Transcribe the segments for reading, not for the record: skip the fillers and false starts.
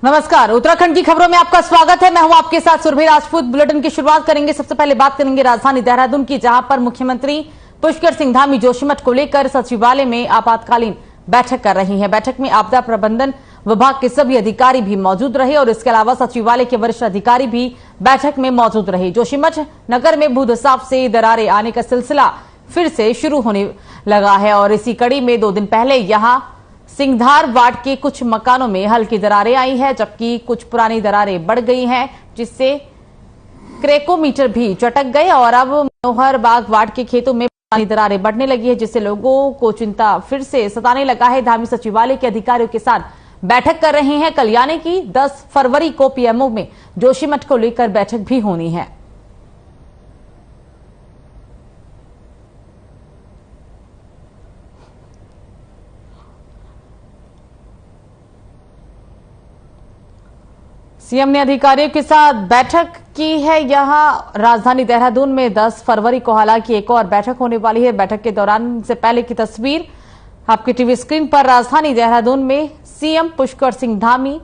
नमस्कार, उत्तराखंड की खबरों में आपका स्वागत है। मैं हूं आपके साथ सुरभि राजपूत। बुलेटिन की शुरुआत करेंगे। सबसे पहले बात करेंगे राजधानी देहरादून की, जहां पर मुख्यमंत्री पुष्कर सिंह धामी जोशीमठ को लेकर सचिवालय में आपातकालीन बैठक कर रही हैं। बैठक में आपदा प्रबंधन विभाग के सभी अधिकारी भी मौजूद रहे और इसके अलावा सचिवालय के वरिष्ठ अधिकारी भी बैठक में मौजूद रहे। जोशीमठ नगर में भूधसाव से दरारें आने का सिलसिला फिर से शुरू होने लगा है और इसी कड़ी में 2 दिन पहले यहां सिंघधार वार्ड के कुछ मकानों में हल्की दरारें आई हैं, जबकि कुछ पुरानी दरारें बढ़ गई हैं, जिससे क्रेकोमीटर भी चटक गए और अब मनोहर बाग वार्ड के खेतों में पुरानी दरारें बढ़ने लगी है, जिससे लोगों को चिंता फिर से सताने लगा है। धामी सचिवालय के अधिकारियों के साथ बैठक कर रहे हैं। कल यानी कि 10 फरवरी को पीएमओ में जोशीमठ को लेकर बैठक भी होनी है। सीएम ने अधिकारियों के साथ बैठक की है। यहां राजधानी देहरादून में 10 फरवरी को हालांकि एक और बैठक होने वाली है। बैठक के दौरान से पहले की तस्वीर आपकी टीवी स्क्रीन पर राजधानी देहरादून में सीएम पुष्कर सिंह धामी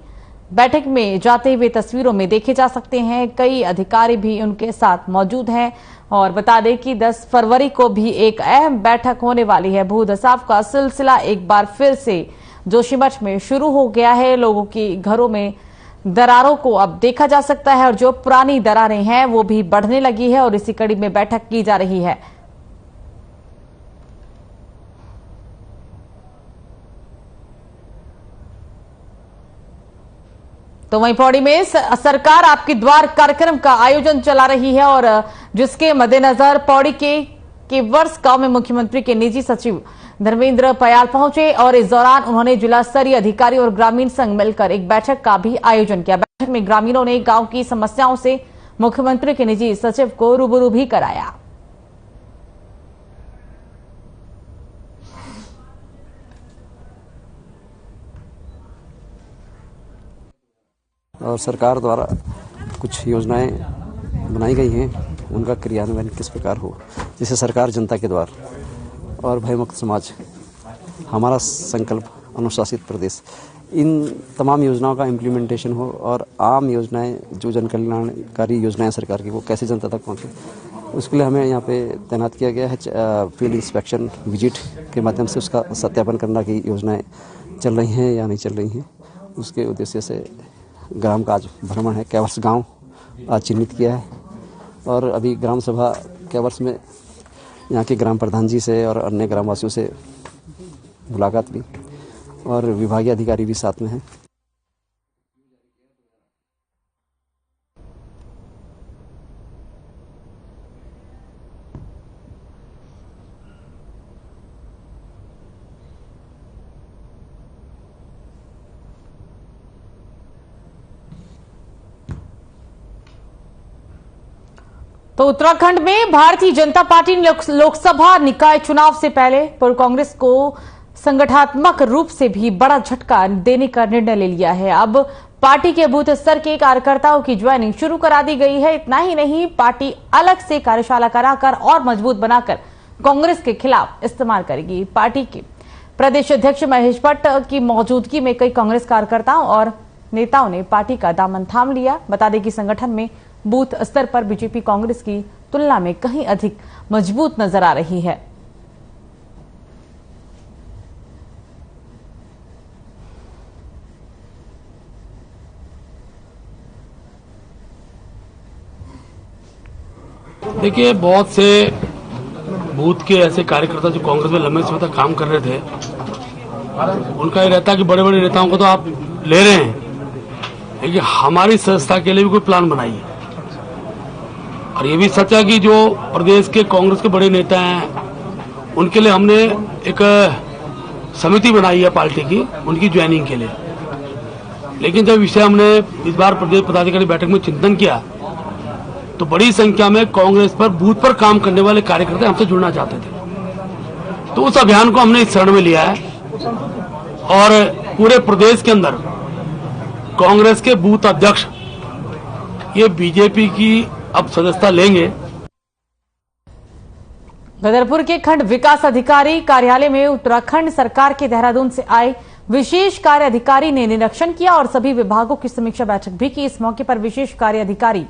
बैठक में जाते हुए तस्वीरों में देखे जा सकते हैं। कई अधिकारी भी उनके साथ मौजूद हैं और बता दें कि 10 फरवरी को भी एक अहम बैठक होने वाली है। भूधसाव का सिलसिला एक बार फिर से जोशीमठ में शुरू हो गया है। लोगों की घरों में दरारों को अब देखा जा सकता है और जो पुरानी दरारें हैं वो भी बढ़ने लगी है और इसी कड़ी में बैठक की जा रही है। तो वहीं पौड़ी में सरकार आपके द्वार कार्यक्रम का आयोजन चला रही है और जिसके मद्देनजर पौड़ी के वर्ष गांव में मुख्यमंत्री के निजी सचिव धर्मेंद्र पयाल पहुंचे और इस दौरान उन्होंने जिला स्तरीय अधिकारी और ग्रामीण संघ मिलकर एक बैठक का भी आयोजन किया। बैठक में ग्रामीणों ने गांव की समस्याओं से मुख्यमंत्री के निजी सचिव को रूबरू भी कराया। और सरकार द्वारा कुछ योजनाएं बनाई गई हैं, उनका क्रियान्वयन किस प्रकार हो, जिससे सरकार जनता के द्वार और भयमुक्त समाज, हमारा संकल्प अनुशासित प्रदेश, इन तमाम योजनाओं का इम्प्लीमेंटेशन हो और आम योजनाएं जो जन कल्याणकारी योजनाएं सरकार की वो कैसे जनता तक पहुंचे, उसके लिए हमें यहाँ पे तैनात किया गया है। फील्ड इंस्पेक्शन विजिट के माध्यम से उसका सत्यापन करना कि योजनाएं चल रही हैं या नहीं चल रही हैं। उसके उद्देश्य से ग्राम का आज भ्रमण है। कैवर्स गाँव आज चिन्हित किया है और अभी ग्राम सभा कैवर्स में यहाँ के ग्राम प्रधान जी से और अन्य ग्रामवासियों से मुलाकात भी और विभागीय अधिकारी भी साथ में हैं। तो उत्तराखंड में भारतीय जनता पार्टी ने लोकसभा निकाय चुनाव से पहले पूर्व कांग्रेस को संगठनात्मक रूप से भी बड़ा झटका देने का निर्णय ले लिया है। अब पार्टी के बूथ स्तर के कार्यकर्ताओं की ज्वाइनिंग शुरू करा दी गई है। इतना ही नहीं, पार्टी अलग से कार्यशाला कराकर और मजबूत बनाकर कांग्रेस के खिलाफ इस्तेमाल करेगी। पार्टी के प्रदेश अध्यक्ष महेश भट्ट की मौजूदगी में कई कांग्रेस कार्यकर्ताओं और नेताओं ने पार्टी का दामन थाम लिया। बता दें कि संगठन में बूथ स्तर पर बीजेपी कांग्रेस की तुलना में कहीं अधिक मजबूत नजर आ रही है। देखिए, बहुत से बूथ के ऐसे कार्यकर्ता जो कांग्रेस में लंबे समय तक काम कर रहे थे, उनका ये रहता कि बड़े बड़े नेताओं को तो आप ले रहे हैं, लेकिन हमारी संस्था के लिए भी कोई प्लान बनाइए। और ये भी सच है कि जो प्रदेश के कांग्रेस के बड़े नेता हैं, उनके लिए हमने एक समिति बनाई है पार्टी की, उनकी ज्वाइनिंग के लिए। लेकिन जब विषय हमने इस बार प्रदेश पदाधिकारी बैठक में चिंतन किया तो बड़ी संख्या में कांग्रेस पर बूथ पर काम करने वाले कार्यकर्ता हमसे जुड़ना चाहते थे। तो उस अभियान को हमने इस चरण में लिया है और पूरे प्रदेश के अंदर कांग्रेस के बूथ अध्यक्ष ये बीजेपी की अब सदस्यता लेंगे। बदरपुर के खंड विकास अधिकारी कार्यालय में उत्तराखंड सरकार के देहरादून से आए विशेष कार्य अधिकारी ने निरीक्षण किया और सभी विभागों की समीक्षा बैठक भी की। इस मौके पर विशेष कार्य अधिकारी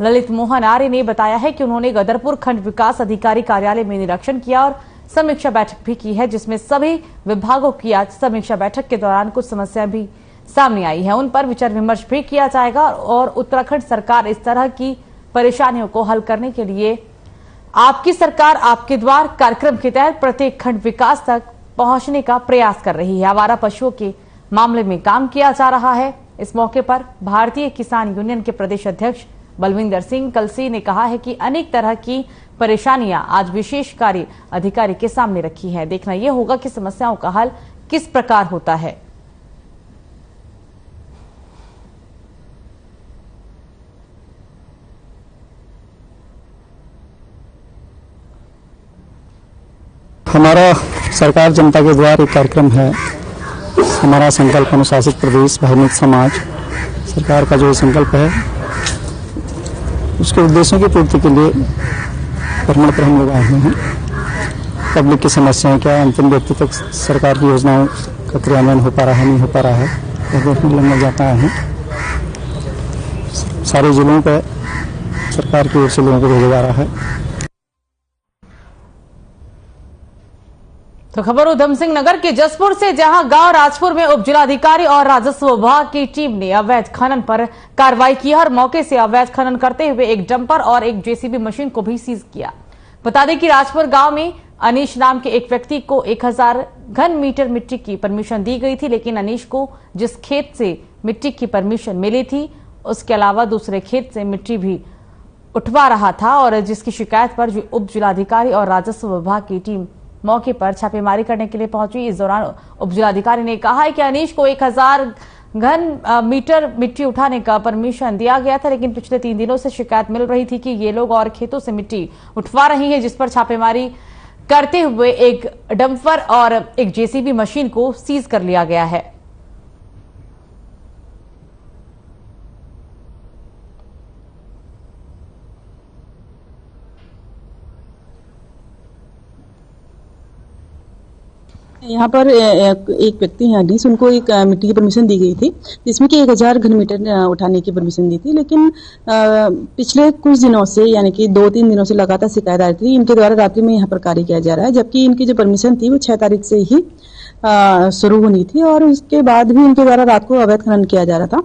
ललित मोहन आर्य ने बताया है कि उन्होंने गदरपुर खंड विकास अधिकारी कार्यालय में निरीक्षण किया और समीक्षा बैठक भी की है, जिसमें सभी विभागों की आज समीक्षा बैठक के दौरान कुछ समस्याएं भी सामने आई है, उन पर विचार विमर्श भी किया जाएगा और उत्तराखंड सरकार इस तरह की परेशानियों को हल करने के लिए आपकी सरकार आपके द्वार कार्यक्रम के तहत प्रत्येक खंड विकास तक पहुंचने का प्रयास कर रही है। आवारा पशुओं के मामले में काम किया जा रहा है। इस मौके पर भारतीय किसान यूनियन के प्रदेश अध्यक्ष बलविंदर सिंह कलसी ने कहा है कि अनेक तरह की परेशानियां आज विशेष कार्य अधिकारी के सामने रखी है। देखना यह होगा कि समस्याओं का हल किस प्रकार होता है। हमारा सरकार जनता के द्वार एक कार्यक्रम है। हमारा संकल्प अनुशासित प्रदेश भयमुक्त समाज सरकार का जो संकल्प है उसके उद्देश्यों की पूर्ति के लिए भ्रमण पर हम लोग आए हैं। पब्लिक की समस्याएं क्या, अंतिम व्यक्ति तक सरकार की योजनाओं का क्रियान्वयन हो पा रहा है नहीं हो पा रहा है, यह देखने लगने जाता है। सारे जिलों पर सरकार की ओर से लोगों को भेजा जा रहा है। तो खबर उधम सिंह नगर के जसपुर से, जहां गांव राजपुर में उप जिलाधिकारी और राजस्व विभाग की टीम ने अवैध खनन पर कार्रवाई की और मौके से अवैध खनन करते हुए एक डंपर और एक जेसीबी मशीन को भी सीज किया। बता दें कि राजपुर गांव में अनीश नाम के एक व्यक्ति को 1000 घन मीटर मिट्टी की परमिशन दी गई थी, लेकिन अनीश को जिस खेत से मिट्टी की परमिशन मिली थी उसके अलावा दूसरे खेत से मिट्टी भी उठवा रहा था और जिसकी शिकायत पर उप जिलाधिकारी और राजस्व विभाग की टीम मौके पर छापेमारी करने के लिए पहुंची। इस दौरान उप जिलाधिकारी ने कहा है कि अनीश को 1000 घन मीटर मिट्टी उठाने का परमिशन दिया गया था, लेकिन पिछले 3 दिनों से शिकायत मिल रही थी कि ये लोग और खेतों से मिट्टी उठवा रही है, जिस पर छापेमारी करते हुए एक डंपर और एक जेसीबी मशीन को सीज कर लिया गया है। यहाँ पर एक व्यक्ति हैं अनीस, उनको एक मिट्टी की परमिशन दी गई थी जिसमें कि 1000 घन मीटर उठाने की परमिशन दी थी, लेकिन पिछले कुछ दिनों से यानी कि 2-3 दिनों से लगातार शिकायत आ रही थी इनके द्वारा रात्रि में यहाँ पर कार्य किया जा रहा है, जबकि इनकी जो परमिशन थी वो 6 तारीख से ही शुरू होनी थी और उसके बाद भी इनके द्वारा रात को अवैध खनन किया जा रहा था।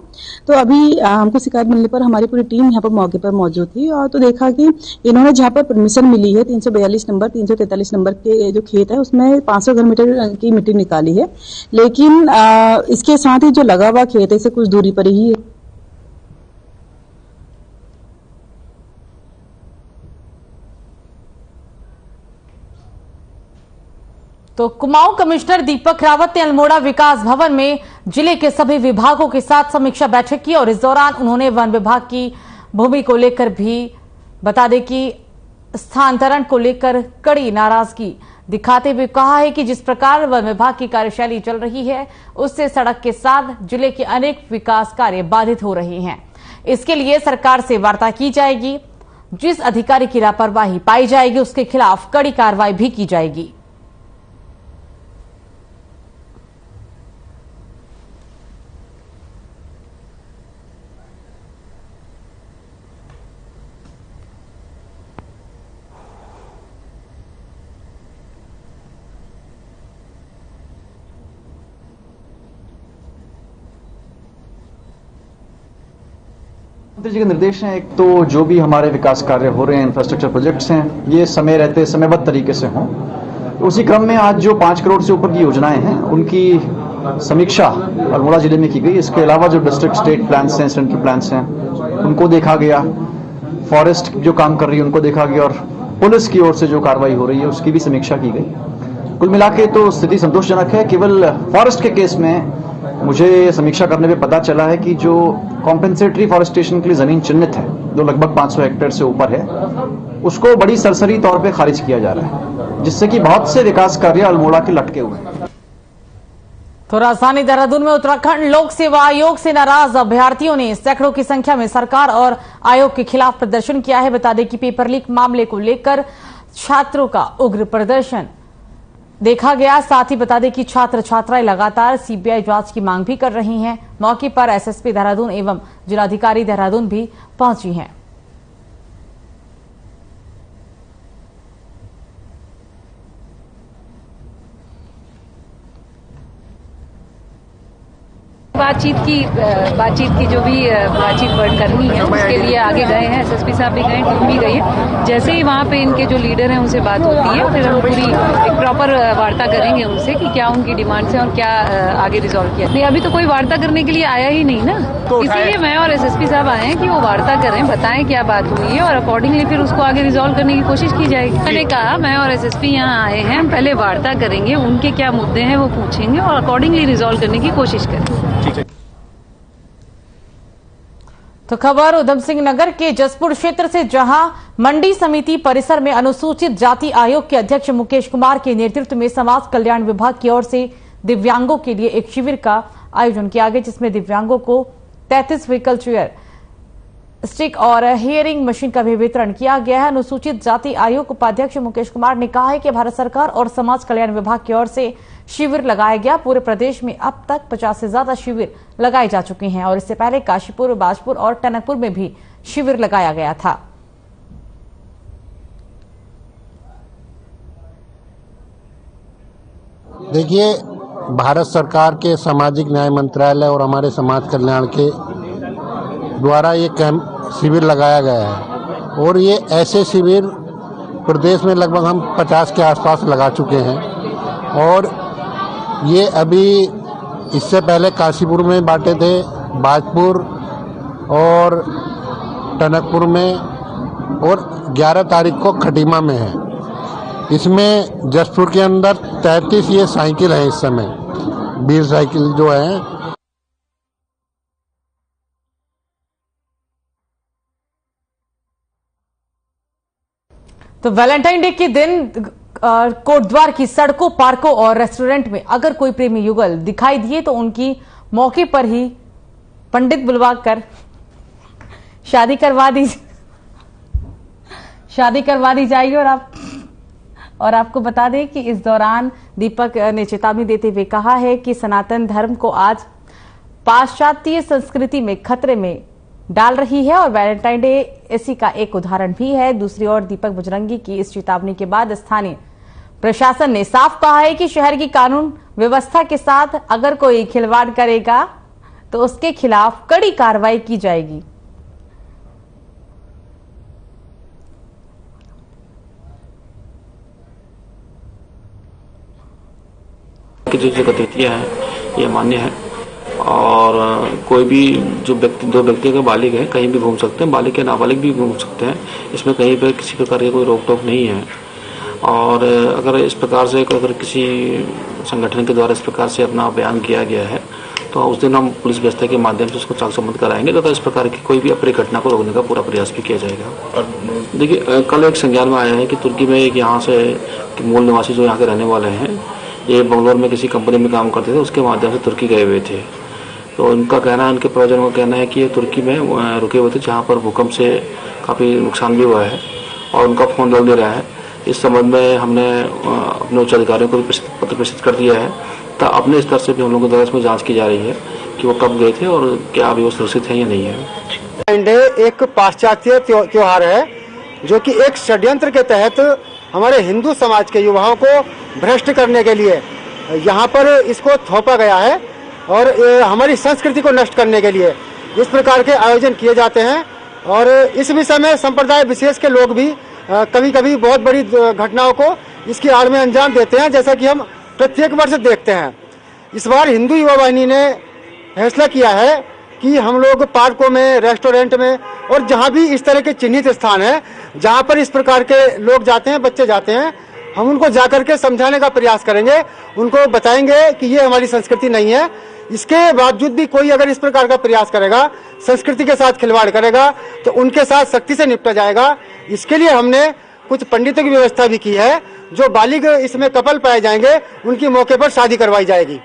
तो अभी हमको शिकायत मिलने पर हमारी पूरी टीम यहाँ पर मौके पर मौजूद थी और तो देखा कि इन्होंने जहाँ पर परमिशन मिली है 342 नंबर 343 नंबर के जो खेत है उसमें 500 घन मीटर की मिट्टी निकाली है, लेकिन इसके साथ ही जो लगा हुआ खेत है इससे कुछ दूरी पर ही तो कुमाऊं कमिश्नर दीपक रावत ने अल्मोड़ा विकास भवन में जिले के सभी विभागों के साथ समीक्षा बैठक की और इस दौरान उन्होंने वन विभाग की भूमि को लेकर भी बता दें कि स्थानांतरण को लेकर कड़ी नाराजगी दिखाते हुए कहा है कि जिस प्रकार वन विभाग की कार्यशैली चल रही है उससे सड़क के साथ जिले के अनेक विकास कार्य बाधित हो रहे हैं। इसके लिए सरकार से वार्ता की जाएगी, जिस अधिकारी की लापरवाही पाई जाएगी उसके खिलाफ कड़ी कार्रवाई भी की जाएगी। मुख्यमंत्री जी के निर्देश हैं, एक तो जो भी हमारे विकास कार्य हो रहे हैं, इंफ्रास्ट्रक्चर प्रोजेक्ट्स हैं, ये समय रहते समयबद्ध तरीके से हों। उसी क्रम में आज जो 5 करोड़ से ऊपर की योजनाएं हैं उनकी समीक्षा अल्मोड़ा जिले में की गई। इसके अलावा जो डिस्ट्रिक्ट स्टेट प्लान्स हैं, सेंट्रल प्लान्स हैं, उनको देखा गया। फॉरेस्ट जो काम कर रही है उनको देखा गया और पुलिस की ओर से जो कार्रवाई हो रही है उसकी भी समीक्षा की गई। कुल मिला के तो स्थिति संतोषजनक है। केवल फॉरेस्ट के केस में मुझे समीक्षा करने में पता चला है कि जो कॉम्पेंसेटरी फॉरेस्टेशन के लिए जमीन चिन्हित है, जो लगभग 500 हेक्टेयर से ऊपर है, उसको बड़ी सरसरी तौर पे खारिज किया जा रहा है, जिससे कि बहुत से विकास कार्य अल्मोड़ा के लटके हुए हैं। तो राजधानी देहरादून में उत्तराखंड लोक सेवा आयोग से नाराज अभ्यर्थियों ने सैकड़ों की संख्या में सरकार और आयोग के खिलाफ प्रदर्शन किया है। बता दें कि पेपर लीक मामले को लेकर छात्रों का उग्र प्रदर्शन देखा गया। साथ ही बता दें कि छात्र छात्राएं लगातार सीबीआई जांच की मांग भी कर रही हैं। मौके पर एसएसपी देहरादून एवं जिलाधिकारी देहरादून भी पहुंची हैं। बातचीत की जो भी बातचीत करनी है उसके लिए आगे गए हैं। एसएसपी साहब भी गए, टीम भी गई है। जैसे ही वहाँ पे इनके जो लीडर हैं उनसे बात होती है फिर हम पूरी एक प्रॉपर वार्ता करेंगे उनसे कि क्या उनकी डिमांड्स हैं और क्या आगे रिजॉल्व किया। नहीं, अभी तो कोई वार्ता करने के लिए आया ही नहीं ना, इसीलिए मैं और एसएसपी साहब आए हैं कि वो वार्ता करें, बताएं क्या बात हुई है और अकॉर्डिंगली फिर उसको आगे रिजॉल्व करने की कोशिश की जाएगी। मैंने कहा मैं और एसएसपी यहाँ आए हैं, पहले वार्ता करेंगे, उनके क्या मुद्दे हैं वो पूछेंगे और अकॉर्डिंगली रिजॉल्व करने की कोशिश करेंगे। तो खबर उधम सिंह नगर के जसपुर क्षेत्र से, जहां मंडी समिति परिसर में अनुसूचित जाति आयोग के अध्यक्ष मुकेश कुमार के नेतृत्व में समाज कल्याण विभाग की ओर से दिव्यांगों के लिए एक शिविर का आयोजन किया गया, जिसमें दिव्यांगों को 33 व्हीकल चेयर, स्टिक और हियरिंग मशीन का भी वितरण किया गया है। अनुसूचित जाति आयोग उपाध्यक्ष मुकेश कुमार ने कहा है कि भारत सरकार और समाज कल्याण विभाग की ओर से शिविर लगाया गया। पूरे प्रदेश में अब तक 50 से ज्यादा शिविर लगाए जा चुके हैं और इससे पहले काशीपुर, बाजपुर और टनकपुर में भी शिविर लगाया गया था। देखिए, भारत सरकार के सामाजिक न्याय मंत्रालय और हमारे समाज कल्याण के द्वारा ये कैंप शिविर लगाया गया है और ये ऐसे शिविर प्रदेश में लगभग हम 50 के आसपास लगा चुके हैं और ये अभी इससे पहले काशीपुर में बांटे थे, बाजपुर और टनकपुर में और 11 तारीख को खटीमा में है। इसमें जसपुर के अंदर 33 ये साइकिल है इस समय, 20 साइकिल जो है। तो वैलेंटाइन डे के दिन कोटद्वार की सड़कों, पार्कों और रेस्टोरेंट में अगर कोई प्रेमी युगल दिखाई दिए तो उनकी मौके पर ही पंडित बुलवाकर शादी करवा दी जाएगी। और आपको बता दें कि इस दौरान दीपक ने चेतावनी देते हुए कहा है कि सनातन धर्म को आज पाश्चात्य संस्कृति में खतरे में डाल रही है और वैलेंटाइन डे इसी का एक उदाहरण भी है। दूसरी ओर दीपक बजरंगी की इस चेतावनी के बाद स्थानीय प्रशासन ने साफ कहा है कि शहर की कानून व्यवस्था के साथ अगर कोई खिलवाड़ करेगा तो उसके खिलाफ कड़ी कार्रवाई की जाएगी। जो गतिविधियां हैं ये मान्य है और कोई भी जो दो व्यक्ति का बालिग है कहीं भी घूम सकते हैं, बालिग या नाबालिग भी घूम सकते हैं। इसमें कहीं पर किसी प्रकार की कोई रोक टोक नहीं है। और अगर इस प्रकार से अगर किसी संगठन के द्वारा इस प्रकार से अपना बयान किया गया है तो उस दिन हम पुलिस व्यवस्था के माध्यम से उसको चाक चौबंद कराएंगे तथा इस प्रकार की कोई भी अप्रिय घटना को रोकने का पूरा प्रयास भी किया जाएगा। और देखिए, कल एक संज्ञान में आया है कि तुर्की में एक यहाँ से मूल निवासी जो यहाँ के रहने वाले हैं, ये बंगलोर में किसी कंपनी में काम करते थे, उसके माध्यम से तुर्की गए हुए थे। तो उनका कहना है, उनके परिजनों का कहना है कि ये तुर्की में रुके हुए थे जहाँ पर भूकंप से काफ़ी नुकसान भी हुआ है और उनका फ़ोन जल दे रहा है। इस संबंध में हमने अपने उच्च अधिकारियों को भी पत्र प्रेषित कर दिया है। तो अपने स्तर से भी हम लोगों द्वारा इसमें जांच की जा रही है कि वो कब गए थे और क्या अभी वो सुरक्षित है या नहीं है। डे एक पाश्चात्य त्योहार है जो कि एक षड्यंत्र के तहत हमारे हिंदू समाज के युवाओं को भ्रष्ट करने के लिए यहाँ पर इसको थोपा गया है और हमारी संस्कृति को नष्ट करने के लिए इस प्रकार के आयोजन किए जाते हैं। और इस विषय में संप्रदाय विशेष के लोग भी कभी कभी बहुत बड़ी घटनाओं को इसकी आड़ में अंजाम देते हैं, जैसा कि हम प्रत्येक वर्ष देखते हैं। इस बार हिंदू युवा वाहिनी ने फैसला किया है कि हम लोग पार्कों में, रेस्टोरेंट में और जहां भी इस तरह के चिन्हित स्थान है जहां पर इस प्रकार के लोग जाते हैं, बच्चे जाते हैं, हम उनको जाकर के समझाने का प्रयास करेंगे, उनको बताएंगे कि ये हमारी संस्कृति नहीं है। इसके बावजूद भी कोई अगर इस प्रकार का प्रयास करेगा, संस्कृति के साथ खिलवाड़ करेगा, तो उनके साथ सख्ती से निपटा जाएगा। इसके लिए हमने कुछ पंडितों की व्यवस्था भी की है। जो बालिग इसमें कपल पाए जाएंगे उनकी मौके पर शादी करवाई जाएगी।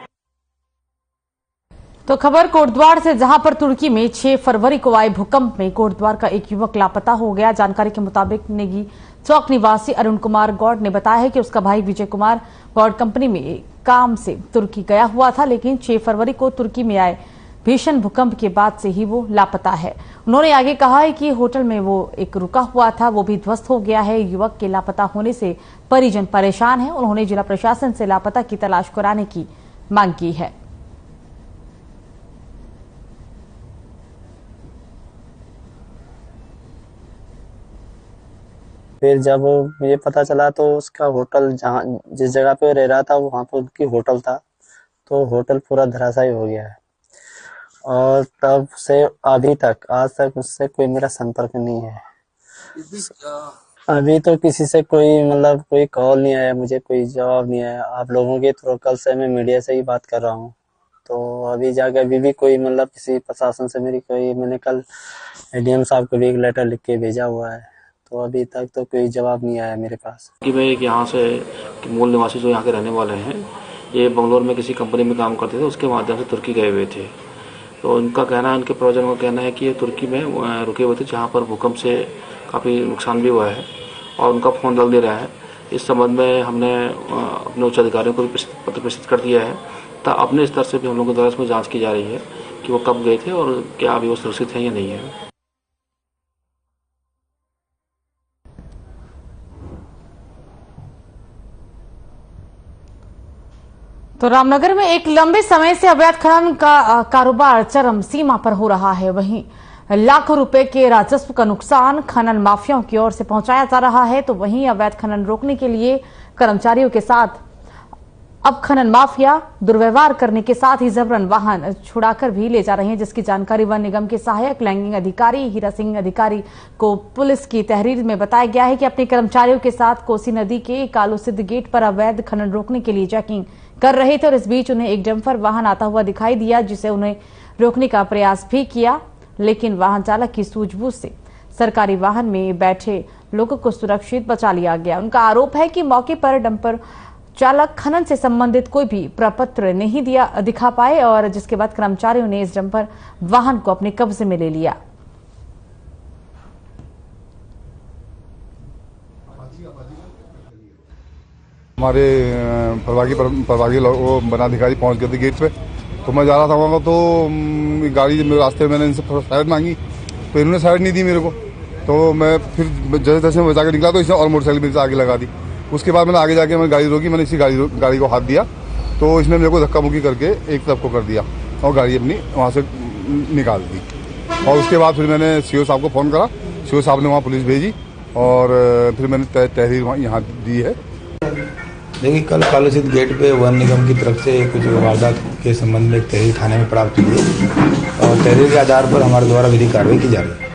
तो खबर कोटद्वार से, जहां पर तुर्की में 6 फरवरी को आए भूकंप में कोटद्वार का एक युवक लापता हो गया। जानकारी के मुताबिक निगी चौक निवासी अरुण कुमार गौड़ ने बताया है कि उसका भाई विजय कुमार गौड़ कंपनी में काम से तुर्की गया हुआ था, लेकिन 6 फरवरी को तुर्की में आए भीषण भूकंप के बाद से ही वो लापता है। उन्होंने आगे कहा है कि होटल में वो एक रुका हुआ था, वो भी ध्वस्त हो गया है। युवक के लापता होने से परिजन परेशान है। उन्होंने जिला प्रशासन से लापता की तलाश कराने की मांग की है। फिर जब मुझे पता चला तो उसका होटल जहाँ जिस जगह पे रह रहा था वहाँ पे उनकी होटल था, तो होटल पूरा धराशायी हो गया है। और तब से अभी तक आज तक उससे कोई मेरा संपर्क नहीं है। अभी तो किसी से कोई मतलब कोई कॉल नहीं आया, मुझे कोई जवाब नहीं आया। आप लोगों के थ्रू कल से मैं मीडिया से ही बात कर रहा हूँ, तो अभी जाके अभी भी कोई मतलब किसी प्रशासन से मेरी कोई, मैंने कल एडीएम साहब को भी एक लेटर लिख के भेजा हुआ है, तो अभी तक तो कोई जवाब नहीं आया मेरे पास। कि मैं एक यहाँ से मूल निवासी जो यहाँ के रहने वाले हैं, ये बंगलोर में किसी कंपनी में काम करते थे, उसके माध्यम से तुर्की गए हुए थे। तो उनका कहना है, उनके परिजन का कहना है कि ये तुर्की में रुके हुए थे, जहाँ पर भूकंप से काफ़ी नुकसान भी हुआ है और उनका फ़ोन जल दे रहा है। इस संबंध में हमने अपने उच्च अधिकारियों को भी पत्र प्रेषित कर दिया है, तो अपने स्तर से भी हम लोगों के द्वारा इसमें जाँच की जा रही है कि वो कब गए थे और क्या अभी वो सुरक्षित है या नहीं है। तो रामनगर में एक लंबे समय से अवैध खनन का कारोबार चरम सीमा पर हो रहा है। वहीं लाखों रुपए के राजस्व का नुकसान खनन माफियाओं की ओर से पहुंचाया जा रहा है। तो वहीं अवैध खनन रोकने के लिए कर्मचारियों के साथ अब खनन माफिया दुर्व्यवहार करने के साथ ही जबरन वाहन छुड़ाकर भी ले जा रहे हैं, जिसकी जानकारी वन निगम के सहायक लैंगिंग अधिकारी हीरा सिंह अधिकारी को पुलिस की तहरीर में बताया गया है कि अपने कर्मचारियों के साथ कोसी नदी के कालूसिद्ध गेट पर अवैध खनन रोकने के लिए चेकिंग कर रहे थे और इस बीच उन्हें एक डंपर वाहन आता हुआ दिखाई दिया, जिसे उन्हें रोकने का प्रयास भी किया, लेकिन वाहन चालक की सूझबूझ से सरकारी वाहन में बैठे लोगों को सुरक्षित बचा लिया गया। उनका आरोप है कि मौके पर डंपर चालक खनन से संबंधित कोई भी प्रपत्र नहीं दिखा पाए और जिसके बाद कर्मचारियों ने इस डंपर वाहन को अपने कब्जे में ले लिया। हमारे प्रभागी वो वनाधिकारी पहुंच गए थे गेट पे, तो मैं जा रहा था वहाँ, तो गाड़ी मेरे रास्ते में मैंने इनसे साइड मांगी, तो इन्होंने साइड नहीं दी मेरे को। तो मैं फिर जैसे तैसे बचा के निकला, तो इसने और मोटरसाइकिल मेरे से आगे लगा दी। उसके बाद मैंने आगे जाके मैं गाड़ी रोकी, मैंने इसी गाड़ी को हाथ दिया, तो इसने मेरे को धक्का मुक्की करके एक तरफ को कर दिया और गाड़ी अपनी वहाँ से निकाल दी। और उसके बाद फिर मैंने सीओ साहब को फ़ोन करा, सीओ साहब ने वहाँ पुलिस भेजी और फिर मैंने तहरीर यहाँ दी है। देखिए, कल कालूसिद्ध गेट पे वन निगम की तरफ से कुछ वारदात के संबंध में एक तहरीर थाने में प्राप्त हुई है और तहरीर के आधार पर हमारे द्वारा विधिक कार्रवाई की जा रही है।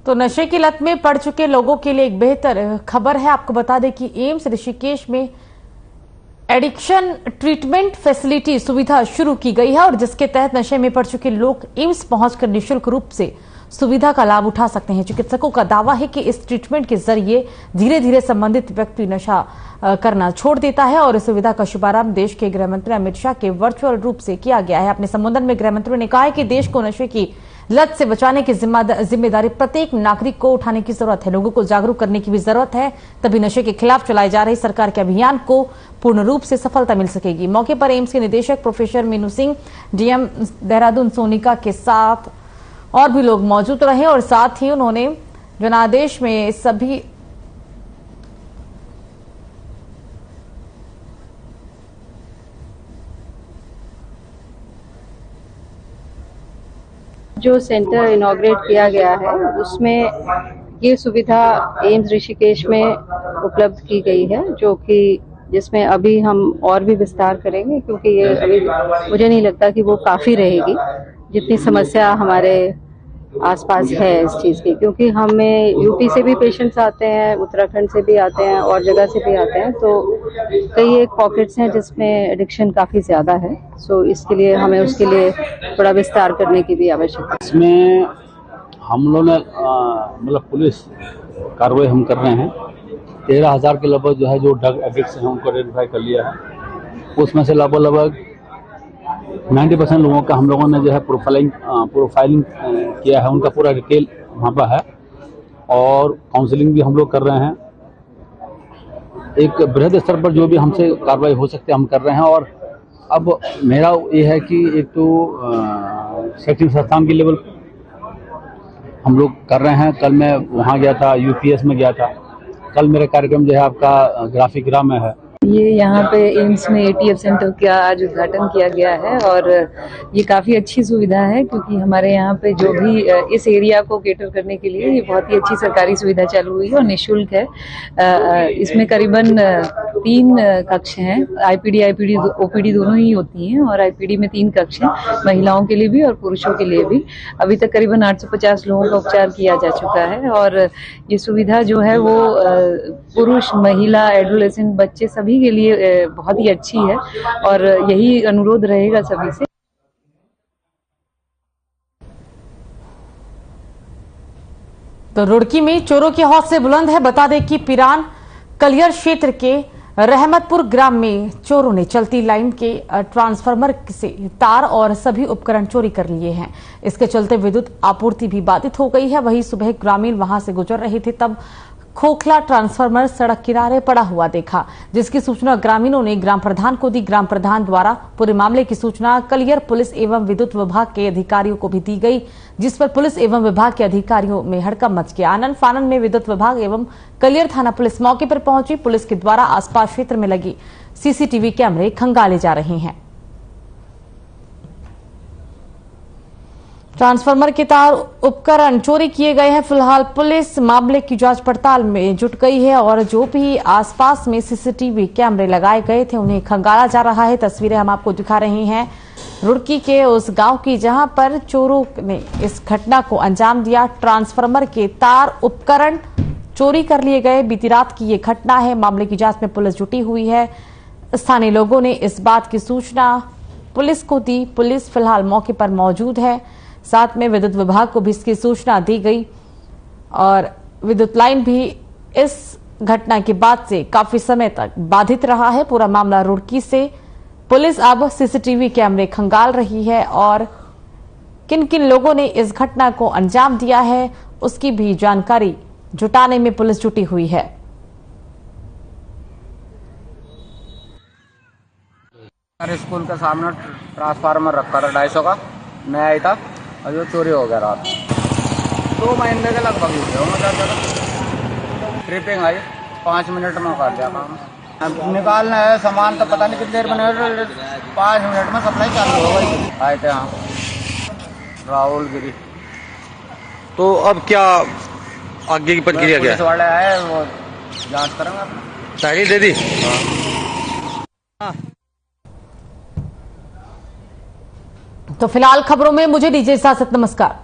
तो नशे की लत में पड़ चुके लोगों के लिए एक बेहतर खबर है। आपको बता दें कि एम्स ऋषिकेश में एडिक्शन ट्रीटमेंट फैसिलिटी सुविधा शुरू की गई है और जिसके तहत नशे में पड़ चुके लोग एम्स पहुंचकर निःशुल्क रूप से सुविधा का लाभ उठा सकते हैं। चिकित्सकों का दावा है कि इस ट्रीटमेंट के जरिए धीरे धीरे संबंधित व्यक्ति नशा करना छोड़ देता है और इस सुविधा का शुभारंभ देश के गृह मंत्री अमित शाह के वर्चुअल रूप से किया गया है। अपने संबोधन में गृह मंत्री ने कहा है कि देश को नशे की लत से बचाने की जिम्मेदारी प्रत्येक नागरिक को उठाने की जरूरत है। लोगों को जागरूक करने की भी जरूरत है, तभी नशे के खिलाफ चलाए जा रहे सरकार के अभियान को पूर्ण रूप से सफलता मिल सकेगी। मौके पर एम्स के निदेशक प्रोफेसर मीनू सिंह, डीएम देहरादून सोनिका के साथ और भी लोग मौजूद रहे और साथ ही उन्होंने जनादेश में सभी जो सेंटर इनॉग्रेट किया गया है उसमें ये सुविधा एम्स ऋषिकेश में उपलब्ध की गई है, जो कि जिसमें अभी हम और भी विस्तार करेंगे, क्योंकि ये अभी मुझे नहीं लगता कि वो काफी रहेगी जितनी समस्या हमारे आसपास है इस चीज की, क्योंकि हमें यूपी से भी पेशेंट्स आते हैं, उत्तराखंड से भी आते हैं और जगह से भी आते हैं, तो कई एक पॉकेट्स हैं जिसमें एडिक्शन काफी ज्यादा है। सो इसके लिए हमें उसके लिए थोड़ा विस्तार करने की भी आवश्यकता है। इसमें हम लोग ने मतलब पुलिस कार्रवाई हम कर रहे हैं। 13,000 के लगभग जो है जो ड्रग एडिक्ट्स हैं उनको आइडेंटिफाई कर लिया है। उसमें से लगभग 90% लोगों का हम लोगों ने जो है प्रोफाइलिंग किया है, उनका पूरा डिटेल वहाँ पर है और काउंसलिंग भी हम लोग कर रहे हैं। एक बृहद स्तर पर जो भी हमसे कार्रवाई हो सकती है हम कर रहे हैं। और अब मेरा ये है कि एक तो शैक्षणिक संस्थान के लेवल हम लोग कर रहे हैं। कल मैं वहाँ गया था, यूपीएस में गया था। कल मेरा कार्यक्रम जो है आपका ग्राफिकरा में है। ये यहाँ पे एम्स में एटीएफ सेंटर का आज उद्घाटन किया गया है और ये काफ़ी अच्छी सुविधा है, क्योंकि हमारे यहाँ पे जो भी इस एरिया को केटर करने के लिए ये बहुत ही अच्छी सरकारी सुविधा चालू हुई है और निःशुल्क है। इसमें करीबन 3 कक्ष हैं। आईपीडी ओपीडी दोनों ही होती हैं और आईपीडी में 3 कक्ष हैं, महिलाओं के लिए भी और पुरुषों के लिए भी। अभी तक करीबन 850 लोगों का उपचार किया जा चुका है और ये सुविधा जो है वो पुरुष, महिला, एडोलेसेंट, बच्चे सभी के लिए बहुत ही अच्छी है और यही अनुरोध रहेगा सभी से। तो रुड़की में चोरों के हौसले बुलंद है। बता दें कि पिरान कलियर क्षेत्र के रहमतपुर ग्राम में चोरों ने चलती लाइन के ट्रांसफार्मर से तार और सभी उपकरण चोरी कर लिए हैं। इसके चलते विद्युत आपूर्ति भी बाधित हो गई है। वहीं सुबह ग्रामीण वहां से गुजर रहे थे तब खोखला ट्रांसफार्मर सड़क किनारे पड़ा हुआ देखा, जिसकी सूचना ग्रामीणों ने ग्राम प्रधान को दी। ग्राम प्रधान द्वारा पूरे मामले की सूचना कलियर पुलिस एवं विद्युत विभाग के अधिकारियों को भी दी गई, जिस पर पुलिस एवं विभाग के अधिकारियों में हड़कंप मच गया। आनन फानन में विद्युत विभाग एवं कलियर थाना पुलिस मौके पर पहुंची। पुलिस के द्वारा आसपास क्षेत्र में लगी सीसीटीवी कैमरे खंगाले जा रहे हैं। ट्रांसफार्मर के तार उपकरण चोरी किए गए हैं। फिलहाल पुलिस मामले की जांच पड़ताल में जुट गई है और जो भी आसपास में सीसीटीवी कैमरे लगाए गए थे उन्हें खंगाला जा रहा है। तस्वीरें हम आपको दिखा रहे हैं रुड़की के उस गांव की जहां पर चोरों ने इस घटना को अंजाम दिया। ट्रांसफार्मर के तार उपकरण चोरी कर लिए गए। बीती रात की ये घटना है। मामले की जांच में पुलिस जुटी हुई है। स्थानीय लोगों ने इस बात की सूचना पुलिस को दी। पुलिस फिलहाल मौके पर मौजूद है। साथ में विद्युत विभाग को भी इसकी सूचना दी गई और विद्युत लाइन भी इस घटना के बाद से काफी समय तक बाधित रहा है। पूरा मामला रुड़की से पुलिस अब सीसीटीवी कैमरे खंगाल रही है और किन किन लोगों ने इस घटना को अंजाम दिया है उसकी भी जानकारी जुटाने में पुलिस जुटी हुई है। स्कूल के सामने ट्रांसफार्मर रखा था 250 का, मैं आई था और जो चोरी हो गया रात 2 महीने के लगभग ही हुए। ट्रिपिंग आई 5 मिनट में कर दिया काम। अब निकालना है सामान तो पता नहीं कितनी देर में, 5 मिनट में सप्लाई चालू हो गई। आए थे यहाँ राहुल गिरी। तो अब क्या आगे की प्रक्रिया क्या है? पुलिस वाले आए वो जांच करेंगे अपना। तहरीर दे दी। तो फिलहाल खबरों में मुझे दीजिए इजाजत। नमस्कार।